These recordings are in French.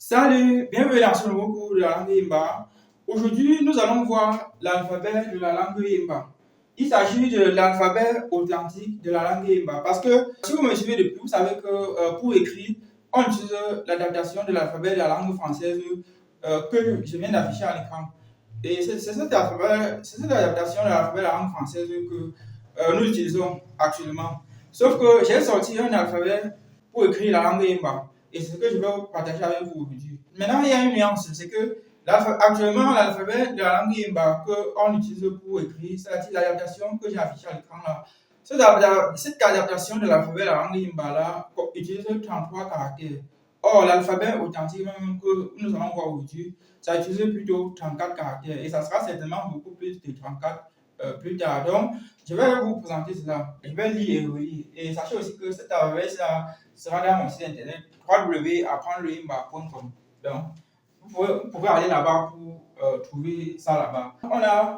Salut, bienvenue dans ce nouveau cours de la langue Yimba. Aujourd'hui, nous allons voir l'alphabet de la langue Yimba. Il s'agit de l'alphabet authentique de la langue Yimba. Parce que si vous me suivez depuis, vous savez que pour écrire, on utilise l'adaptation de l'alphabet de la langue française que je viens d'afficher à l'écran. Et c'est cette adaptation de l'alphabet de la langue française que nous utilisons actuellement. Sauf que j'ai sorti un alphabet pour écrire la langue Yimba. Et c'est ce que je vais partager avec vous aujourd'hui. Maintenant, il y a une nuance, c'est que actuellement, l'alphabet de la langue Yimba qu'on utilise pour écrire, c'est l'adaptation que j'ai affichée à l'écran là. Cette adaptation de l'alphabet de la langue Yimba là utilise 33 caractères. Or, l'alphabet authentique même que nous allons voir aujourd'hui, ça utilise plutôt 34 caractères. Et ça sera certainement beaucoup plus de 34 plus tard. Donc, je vais vous présenter cela. Je vais lire et relire. Et sachez aussi que cet alphabet sera dans mon site internet www.apprendreyimba.com. Donc, vous pouvez aller là-bas pour trouver ça là-bas. On a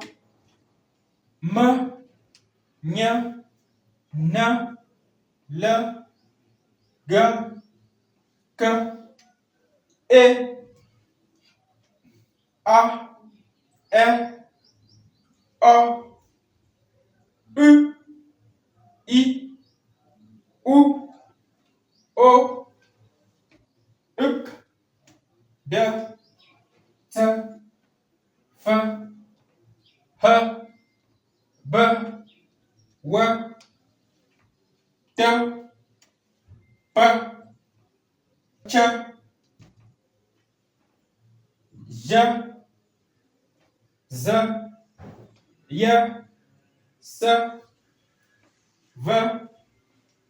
M, N, N, L, G, K, E, A, E, O, U, I, U, O, U, D, T, F, H, B, W, T, P, Q, J, Z, Y, S, V,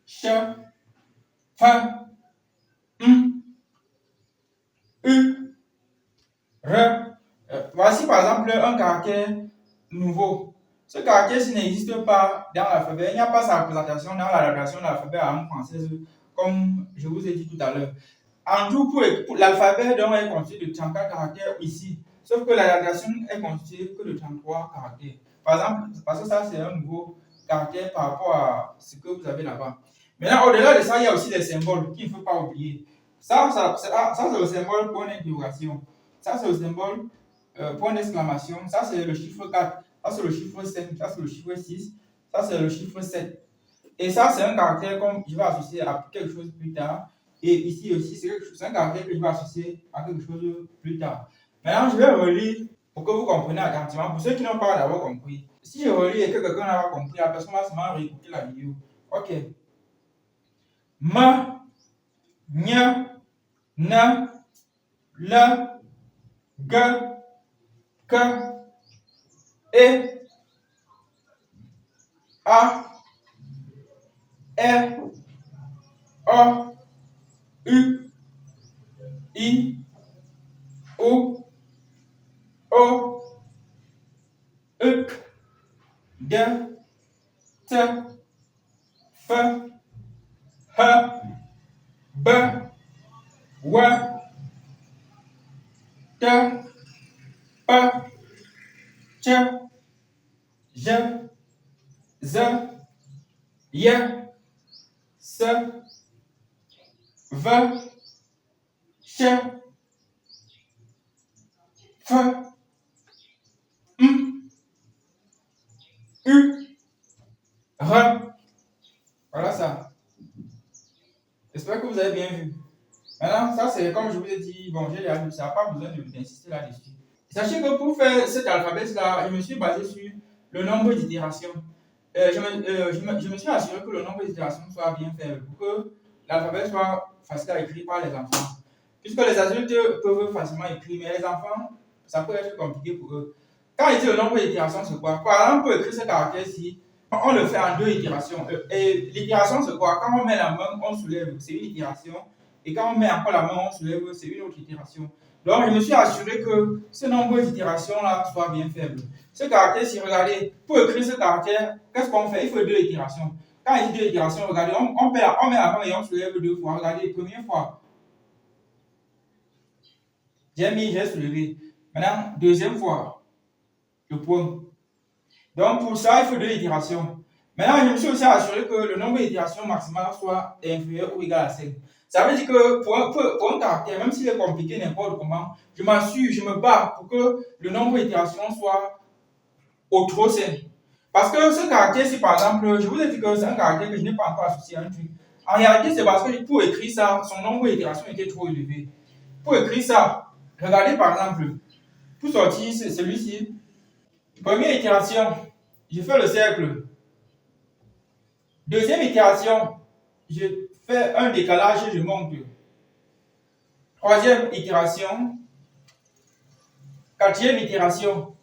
Ch, F, M, U, R. Voici par exemple un caractère nouveau. Ce caractère-ci n'existe pas dans l'alphabet. Il n'y a pas sa représentation dans l'adaptation de l'alphabet à la langue française, comme je vous ai dit tout à l'heure. En tout, pour l'alphabet est constitué de 34 caractères ici. Sauf que l'adaptation est constituée que de 33 caractères. Par exemple, parce que ça, c'est un nouveau caractère par rapport à ce que vous avez là-bas. Maintenant, au-delà de ça, il y a aussi des symboles qu'il ne faut pas oublier. Ça c'est le symbole point d'interrogation. Ça, c'est le symbole point d'exclamation. Ça, c'est le chiffre 4. Ça, c'est le chiffre 5. Ça, c'est le chiffre 6. Ça, c'est le chiffre 7. Et ça, c'est un caractère comme je vais associer à quelque chose plus tard. Et ici aussi, c'est un caractère que je vais associer à quelque chose plus tard. Maintenant, je vais relire pour que vous compreniez attentivement. Pour ceux qui n'ont pas d'abord compris. Si je relis et que quelqu'un n'a pas compris, la personne va seulement réécouter la vidéo. Ok. M, N, N, L, G, K, E, A, E, O, U, I, O, O, U, D, T, F, H, B, W, T, P, Q, J, Z, Y, S, V, Ch, F, M, U, R. Voilà ça. J'espère que vous avez bien vu. Maintenant, ça c'est comme je vous ai dit, bon, j'ai déjà vu, ça n'a pas besoin d'insister là-dessus. Sachez que pour faire cet alphabet-là, je me suis basé sur le nombre d'itérations. Je me suis assuré que le nombre d'itérations soit bien faible pour que l'alphabet soit facile à écrire par les enfants. Puisque les adultes peuvent facilement écrire, mais les enfants, ça peut être compliqué pour eux. Quand il dit le nombre d'itérations, c'est quoi? Par exemple, pour écrire ce caractère-ci, on le fait en 2 itérations. Et l'itération, c'est quoi? Quand on met la main, on soulève, c'est une itération. Et quand on met encore la main, on soulève, c'est une autre itération. Donc, je me suis assuré que ce nombre d'itérations-là soit bien faible. Ce caractère-ci, regardez, pour écrire ce caractère, qu'est-ce qu'on fait? Il faut 2 itérations. Quand il dit 2 itérations, regardez, on met la main et on soulève 2 fois. Regardez, première fois, j'ai soulevé. Maintenant, deuxième fois, le point. Donc, pour ça, il faut 2 itérations. Maintenant, je me suis aussi assuré que le nombre d'itérations maximales soit inférieur ou égal à 5. Ça veut dire que pour un caractère, même s'il est compliqué n'importe comment, je m'assure, je me bats pour que le nombre d'itérations soit au trop simple. Parce que ce caractère-ci, par exemple, je vous ai dit que c'est un caractère que je n'ai pas encore associé à un truc. En réalité, c'est parce que pour écrire ça, son nombre d'itérations était trop élevé. Pour écrire ça, regardez par exemple, pour sortir celui-ci, première itération, je fais le cercle. Deuxième itération, je fais un décalage, je monte. Troisième itération, quatrième itération,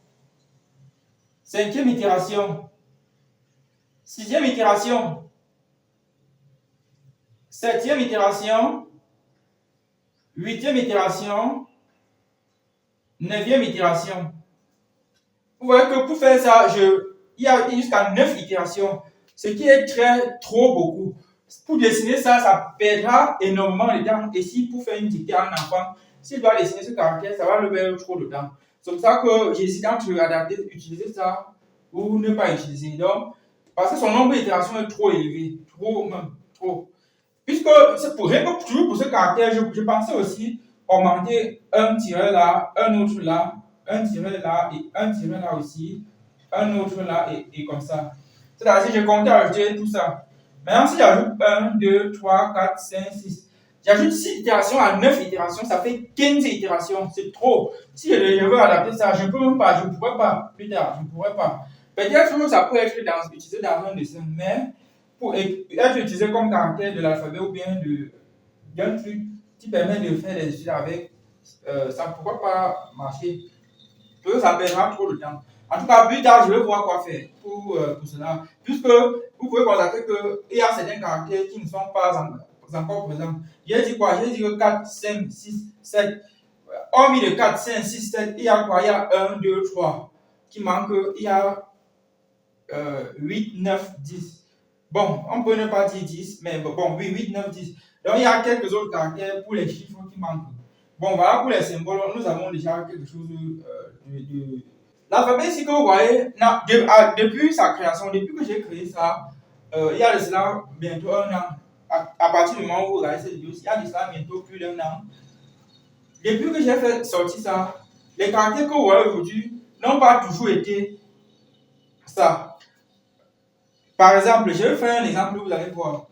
cinquième itération, sixième itération, septième itération, huitième itération, neuvième itération. Vous voyez que pour faire ça, il y a jusqu'à 9 itérations, ce qui est trop beaucoup. Pour dessiner ça, ça perdra énormément de temps. Et si pour faire une dictée à un enfant, s'il doit dessiner ce caractère, ça va le perdre trop de temps. C'est pour ça que j'hésite entre adapter, utiliser ça ou ne pas utiliser. Donc, parce que son nombre d'itérations est trop élevé, trop même, trop. Puisque c'est pour rien que toujours pour ce caractère, je pensais aussi augmenter un tiret là, un autre là, un tiret là et un tiret là aussi, un autre là et comme ça. C'est-à-dire, je comptais ajouter tout ça. Maintenant, si j'ajoute 1, 2, 3, 4, 5, 6, j'ajoute 6 itérations à 9 itérations, ça fait 15 itérations. C'est trop. Si je veux adapter ça, je ne peux même pas, je ne pourrais pas plus tard, je ne pourrais pas. Peut-être que ça peut être utilisé dans un dessin, mais pour être utilisé comme caractère de l'alphabet ou bien d'un truc qui permet de faire des études avec, ça ne pourra pas marcher. Parce que ça perdra trop de temps. En tout cas, plus tard, je vais voir quoi faire pour cela. Puisque vous pouvez constater qu'il y a certains caractères qui ne sont pas encore présents. J'ai dit quoi? J'ai dit que 4, 5, 6, 7. Hormis de 4, 5, 6, 7, il y a quoi? Il y a 1, 2, 3 qui manque. Il y a 8, 9, 10. Bon, on peut ne pas dire 10, mais bon, oui, 8, 9, 10. Donc, il y a quelques autres caractères pour les chiffres qui manquent. Bon, voilà pour les symboles, nous avons déjà quelque chose de. L'alphabet ici que vous voyez, depuis sa création, depuis que j'ai créé ça, il y a de cela bientôt un an. À partir du moment où vous regardez cette vidéo, il y a de cela bientôt plus d'un an. Depuis que j'ai fait sortir ça, les caractères que vous voyez aujourd'hui n'ont pas toujours été ça. Par exemple, je vais faire un exemple, vous allez voir.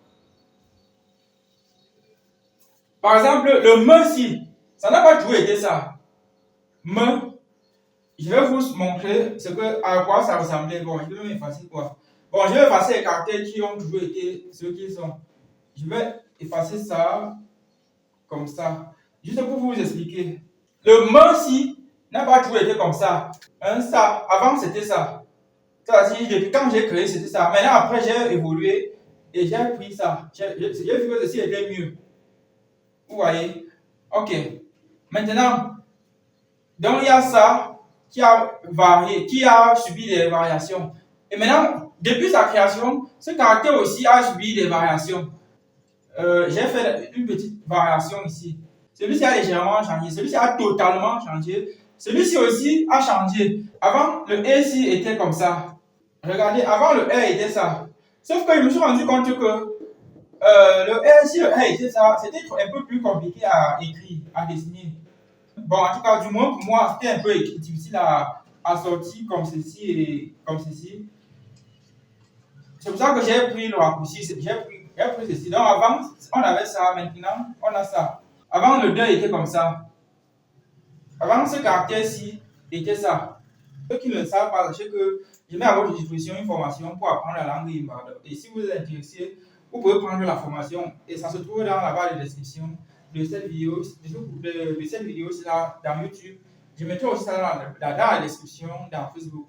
Par exemple, le me ici, ça n'a pas toujours été ça. Me, je vais vous montrer à quoi ça ressemblait. Bon, je vais m'effacer quoi. Bon, je vais effacer les caractères qui ont toujours été ceux qu'ils sont. Je vais effacer ça comme ça. Juste pour vous expliquer. Le me ici n'a pas toujours été comme ça. Ça, avant c'était ça. C'est-à-dire, depuis quand j'ai créé, c'était ça. Maintenant, après, j'ai évolué et j'ai pris ça. J'ai vu que ceci était mieux. Vous voyez? Ok. Maintenant, donc il y a ça qui a varié, qui a subi des variations. Et maintenant, depuis sa création, ce caractère aussi a subi des variations. J'ai fait une petite variation ici. Celui-ci a légèrement changé. Celui-ci a totalement changé. Celui-ci aussi a changé. Avant, le E ici était comme ça. Regardez, avant le R était ça. Sauf que je me suis rendu compte que le R, si le R était ça, c'était un peu plus compliqué à écrire, à dessiner. Bon, en tout cas, du moins pour moi, c'était un peu difficile à sortir comme ceci et comme ceci. C'est pour ça que j'ai pris le raccourci, j'ai pris ceci. Donc avant, on avait ça, maintenant, on a ça. Avant, le 2 était comme ça. Avant, ce caractère-ci était ça. Ceux qui ne le savent pas, sachez que je mets à votre disposition une formation pour apprendre la langue Imba. Et si vous êtes intéressé, vous pouvez prendre la formation et ça se trouve dans la barre de description de cette vidéo, dans YouTube. Je mettrai aussi ça dans la description dans Facebook.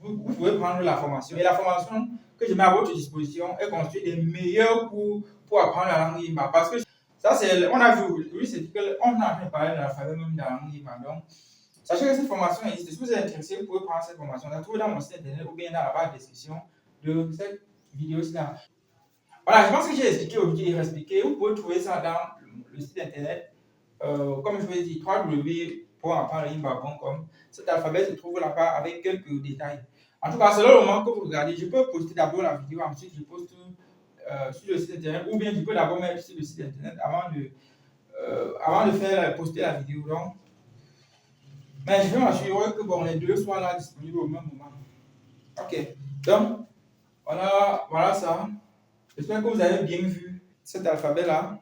Vous pouvez prendre la formation. Et la formation que je mets à votre disposition est construite des meilleurs cours pour apprendre la langue Imba. Parce que ça, on a vu, oui, c'est qu'on a parlé de l'alphabet même dans la langue Imba. Donc, sachez que cette formation existe. Si vous êtes intéressé, vous pouvez prendre cette formation. La trouver dans mon site internet ou bien dans la barre de description de cette vidéo-là. Voilà, je pense que j'ai expliqué aujourd'hui et réexpliqué. Vous pouvez trouver ça dans le site internet. Comme je vous ai dit, www.apprendreimba.com. Cet alphabet se trouve là-bas avec quelques détails. En tout cas, selon le moment que vous regardez, je peux poster d'abord la vidéo, ensuite je poste sur le site internet, ou bien je peux d'abord mettre sur le site internet avant de faire poster la vidéo. Donc, mais je vais m'assurer que bon, les deux soient là disponibles au même moment. Ok, donc voilà ça. J'espère que vous avez bien vu cet alphabet là.